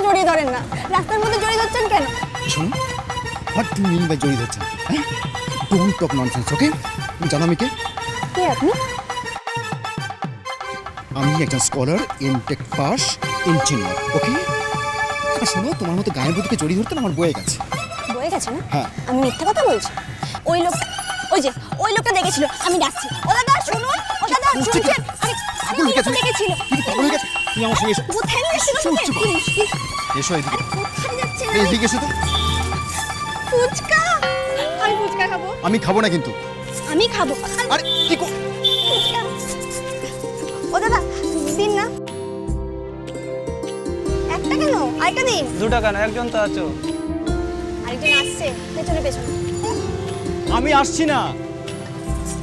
জড়িয়ে ধরেন না, রাস্তার মধ্যে জড়িয়ে ধরছেন কেন? শুনুন, হোয়াট ডু মিন বাই জড়িয়ে ধরছেন? হ্যাঁ, ডোন্ট টক ননসেন্স, ওকে? তুমি জানো আমি কে? কে আপনি? আমি একজন স্কলার, এমটেক পাস ইঞ্জিনিয়ার, ওকে? আর শোনো, তোমার মতো গায়ের বুদ্ধকে জড়িয়ে ধরতে না আমার বয়ে গেছে। বয়ে গেছে না? হ্যাঁ। আমি মিথ্যা কথা বলছি? ওই লোক, ওই লোকটা দেখেছিল আমি ডাকছি। ও দাদা শুনুন, ও দাদা শুনছেন? আমি ওই লোকটা দেখেছিল। তুমি পাগল হয়ে গেছে? তুমি আমার সঙ্গে এসো। কোথায় নিয়েছিল চুপ, তোকে? চুপ। কি মুশকিল। এসো এদিকে। কোথায় যাচ্ছেন? এদিকে এসো তো। ফুচকা। আমি ফুচকা খাবো। আমি খাবো না কিন্তু। আমি খাবো। আরে কি ফুচকা। ও দাদা দিন না। একটা কেন? আরেকটা দিন। 2 টাকা না, একজন তো আছো। আরেকজন আসছে পেছনে পেছনে। আমি আসছি না।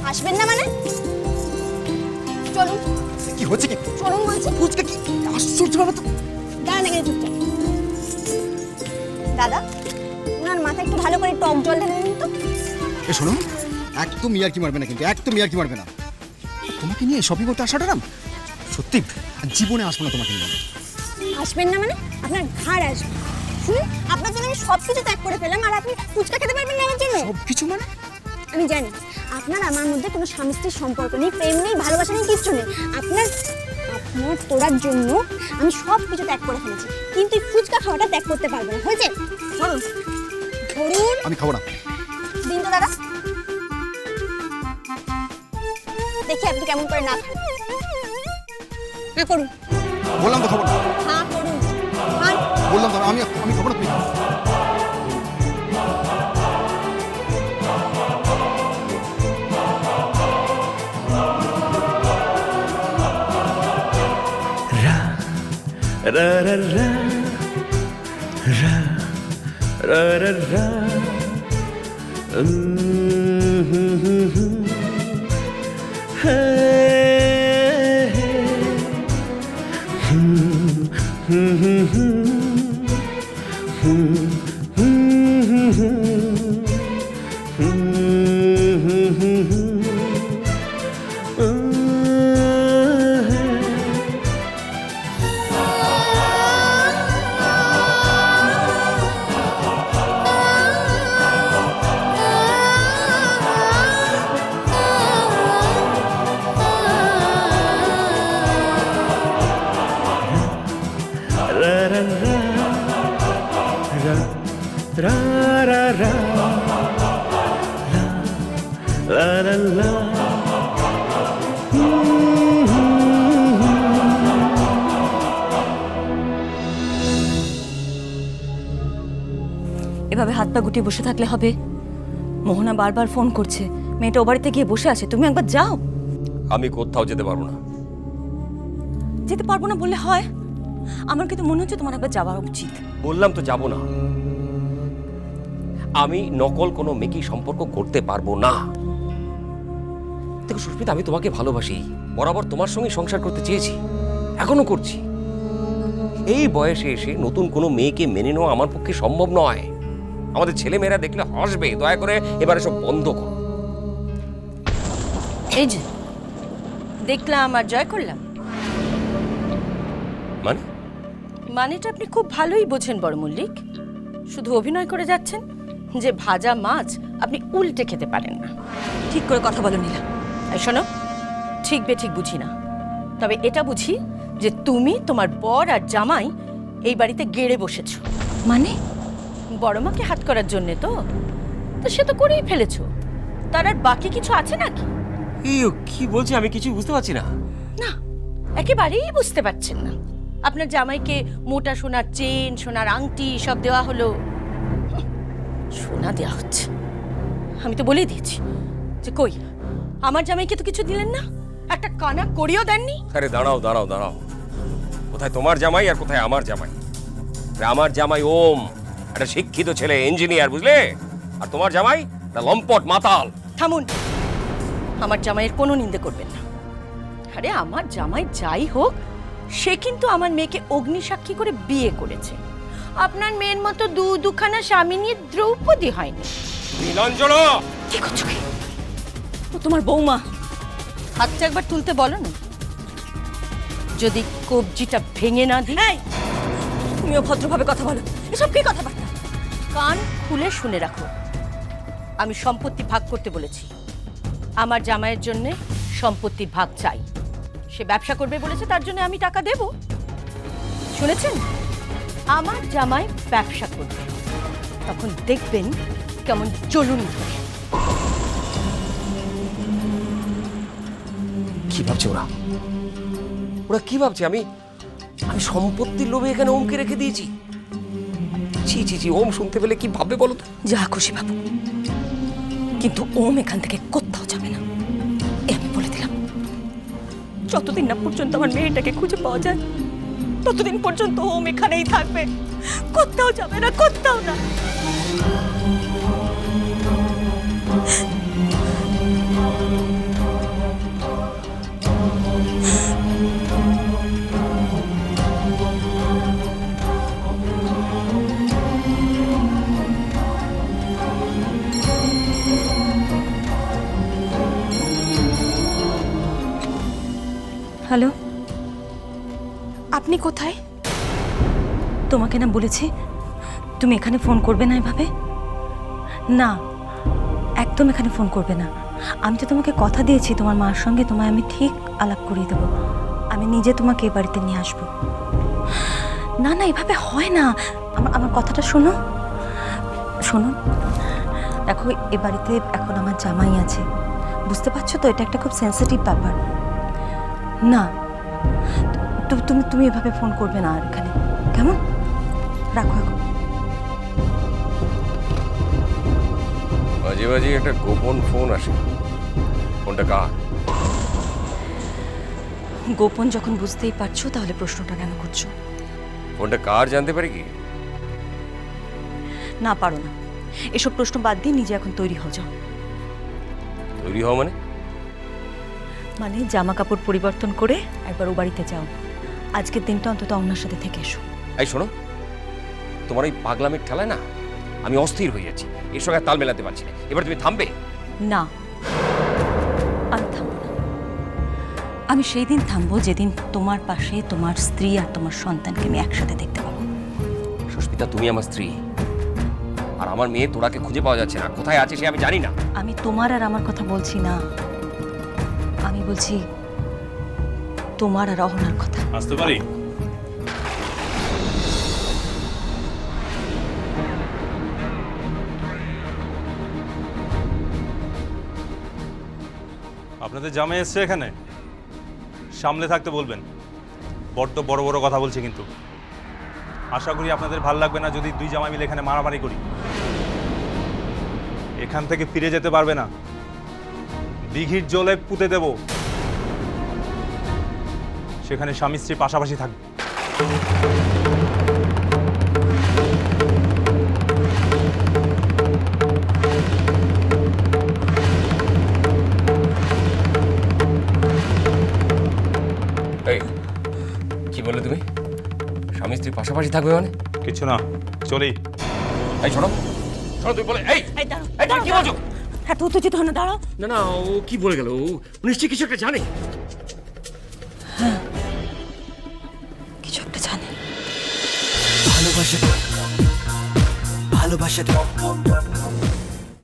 আসবেন না মানে? চলুন কি হচ্ছে কি? চলুন বলছি। ফুচকা কি আশ্চর্য ব্যাপার তো। দাঁড়ান এখানে চুপচাপ। দাদা ওনার মাথায় একটু ভালো করে টক জল ঢেলে দিন তো। এ শোনো, একদম ইয়ার্কি মারবে না কিন্তু, একদম ইয়ার্কি মারবে না। তোমাকে নিয়ে শপিং করতে আসাটা না সত্যি জীবনে আসবো না তোমাকে নিয়ে। আসবেন না মানে? আপনার ঘাড় আসবে। শুনুন, আপনার জন্য আমি সব কিছু ত্যাগ করে ফেলাম আর আপনি ফুচকা খেতে পারবেন না আমার জন্য? সব কিছু মানে? আমি জানি আপনার আমার মধ্যে কোনো স্বামী স্ত্রীর সম্পর্ক নেই, প্রেম নেই, ভালোবাসা নেই, কিচ্ছু নেই। আপনার তোড়ার জন্য আমি সব কিছু ত্যাগ করে ফেলেছি, কিন্তু এই ফুচকা খাওয়াটা ত্যাগ করতে পারবো না। হয়েছে? ধরুন ধরুন। আমি খাবো না। দিন তো দাদা, দেখি আপনি কেমন করে না খান। না করুন। বললাম তো খাবো না। হ্যাঁ করুন, খান। বললাম তো আমি খাবো না। তুমি ra ra ra ra ra ra ra এভাবে হাত পা গুটিয়ে বসে থাকলে হবে? মোহনা বারবার ফোন করছে, মেয়েটা ও বাড়িতে গিয়ে বসে আছে, তুমি একবার যাও। আমি কোথাও যেতে পারবো না। যেতে পারবো না বললে হয়? আমার কিন্তু মনে হচ্ছে তোমার একবার যাওয়া উচিত। বললাম তো যাব না। আমি নকল কোনো মেকি সম্পর্ক করতে পারবো না। দেখো সুস্মিতা, আমি তোমাকে ভালোবাসি, বরাবর তোমার সঙ্গে সংসার করতে চেয়েছি, এখনো করছি। এই বয়সে এসে নতুন কোনো মেয়েকে মেনে নেওয়া আমার পক্ষে সম্ভব নয়। আমাদের ছেলে মেয়েরা দেখলে হাসবে। দয়া করে এবারে সব বন্ধ করো। এই যে দেখলাম আর জয় করলাম, মানে? মানেটা আপনি খুব ভালোই বোঝেন বড় মল্লিক। শুধু অভিনয় করে যাচ্ছেন যে ভাজা মাছ আপনি উল্টে খেতে পারেন না। ঠিক করে কথা বলো নীলা। এই শোনো, ঠিক বেঠিক বুঝি না, তবে এটা বুঝি যে তুমি তোমার বর আর জামাই এই বাড়িতে গেড়ে বসেছো। মানে বড় মাকে হাত করার জন্যে তো সে তো করেই ফেলেছো, তার আর বাকি কিছু আছে নাকি? কি বলছি আমি কিছু বুঝতে পারছি না। না, একেবারেই বুঝতে পারছেন না। আপনার জামাইকে মোটা সোনার চেন, সোনার আংটি সব দেওয়া হলো। সোনা দেওয়া হচ্ছে, আমি তো বলেই দিয়েছি যে কই আমার জামাইকে তো কিছু দিলেন না, একটা কানা করিও দেননি। আরে দাঁড়াও দাঁড়াও দাঁড়াও, কোথায় তোমার জামাই আর কোথায় আমার জামাই? আমার জামাই ওম একটা শিক্ষিত ছেলে, ইঞ্জিনিয়ার, বুঝলে? আর তোমার জামাই একটা লম্পট মাতাল। থামুন, আমার জামাইয়ের কোনো নিন্দে করবেন না। আরে আমার জামাই যাই হোক, সে কিন্তু আমার মেয়েকে অগ্নিসাক্ষী করে বিয়ে করেছে। আপনার মেয়ের মতো দুখানা স্বামী নিয়ে দ্রৌপদী হয়নি। নীলাঞ্জনা, কি করছো কি? ও তোমার বৌমা, হাতটা একবার তুলতে বলো না। যদি কবজিটা ভেঙে না দিই। তুমিও ভদ্রভাবে কথা বলো। এসব কি কথাবার্তা? কান খুলে শুনে রাখো, আমি সম্পত্তি ভাগ করতে বলেছি। আমার জামাইয়ের জন্য সম্পত্তির ভাগ চাই। সে ব্যবসা করবে বলেছে, তার জন্য আমি টাকা দেব। শুনেছেন? আমার জামাই ব্যবসা করবে, তখন দেখবেন কেমন চলুন ধরে। কি ভাবছে ওরা? ওরা কি ভাবছে? আমি আমি সম্পত্তির লোভে এখানে ওমকে রেখে দিয়েছি। ছি ছি ছি, ওম শুনতে পেলে কি ভাববে বলো তো? যা খুশি বাবু, কিন্তু ওম এখান থেকে কোথাও যাবে না, এ আমি বলে দিলাম। যতদিন না পর্যন্ত আমার মেয়েটাকে খুঁজে পাওয়া যায়, ততদিন পর্যন্ত ওম এখানেই থাকবে, কোথাও যাবে না, কোথাও না। হ্যালো, আপনি কোথায়? তোমাকে না বলেছি তুমি এখানে ফোন করবে না এভাবে। না, একদম এখানে ফোন করবে না। আমি তো তোমাকে কথা দিয়েছি তোমার মার সঙ্গে তোমায় আমি ঠিক আলাপ করিয়ে দেবো। আমি নিজে তোমাকে এ বাড়িতে নিয়ে আসবো। না না, এভাবে হয় না। আমার কথাটা শোনো শোনো। দেখো, এ বাড়িতে এখন আমার জামাই আছে, বুঝতে পারছো তো? এটা একটা খুব সেন্সিটিভ ব্যাপার। না, তুমি তুমি এভাবে ফোন করবে না আর এখানে, কেমন? রাখো এখন। মাঝে মাঝে একটা গোপন ফোন আসে, ফোনটা কার? গোপন যখন বুঝতেই পারছো, তাহলে প্রশ্নটা কেন করছো? ফোনটা কার জানতে পারি কি? না, পারো না। এসব প্রশ্ন বাদ দিয়ে নিজে এখন তৈরি হও যাও। তৈরি হও মানে? মানে জামা কাপড় পরিবর্তন করে একবার ও বাড়িতে যাও। আজকের দিনটা অন্তত অন্যের সাথে থেকে এসো। এই শোনো, তোমার ওই পাগলামের ঠেলায় না আমি অস্থির হয়ে যাচ্ছি। এর সঙ্গে আর তাল মেলাতে পারছি না। এবার তুমি থামবে? না, আমি থামবো না। আমি সেই দিন থামবো যেদিন তোমার পাশে তোমার স্ত্রী আর তোমার সন্তানকে আমি একসাথে দেখতে পাবো। সুস্মিতা, তুমি আমার স্ত্রী, আর আমার মেয়ে তোরাকে খুঁজে পাওয়া যাচ্ছে না। কোথায় আছে সে আমি জানি না। আমি তোমার আর আমার কথা বলছি না, আমি বলছি তোমার আর অহনার কথা। আসতে পারি? আপনাদের জামাই এসছে এখানে, সামলে থাকতে বলবেন। বড্ড বড় বড় কথা বলছে, কিন্তু আশা করি আপনাদের ভাল লাগবে না যদি দুই জামাই মিলে এখানে মারামারি করি। এখান থেকে ফিরে যেতে পারবে না, দিঘির জলে পুঁতে দেব। সেখানে স্বামী স্ত্রী পাশাপাশি থাকবে। এই কি বললে তুমি? স্বামী স্ত্রী পাশাপাশি থাকবে মানে? কিছু না, চলি। এই শোনো শোনো, তুমি বলে এই এই দাঁড়াও, এই তুমি কি বলছো? হ্যাঁ, তো উত্তেজিত হো না, দাঁড়াও। না না, ও কি বলে গেল? ও নিশ্চয়ই কিছু একটা জানে। কিছু একটা জানে। ভালোবাসা ভালোবাসা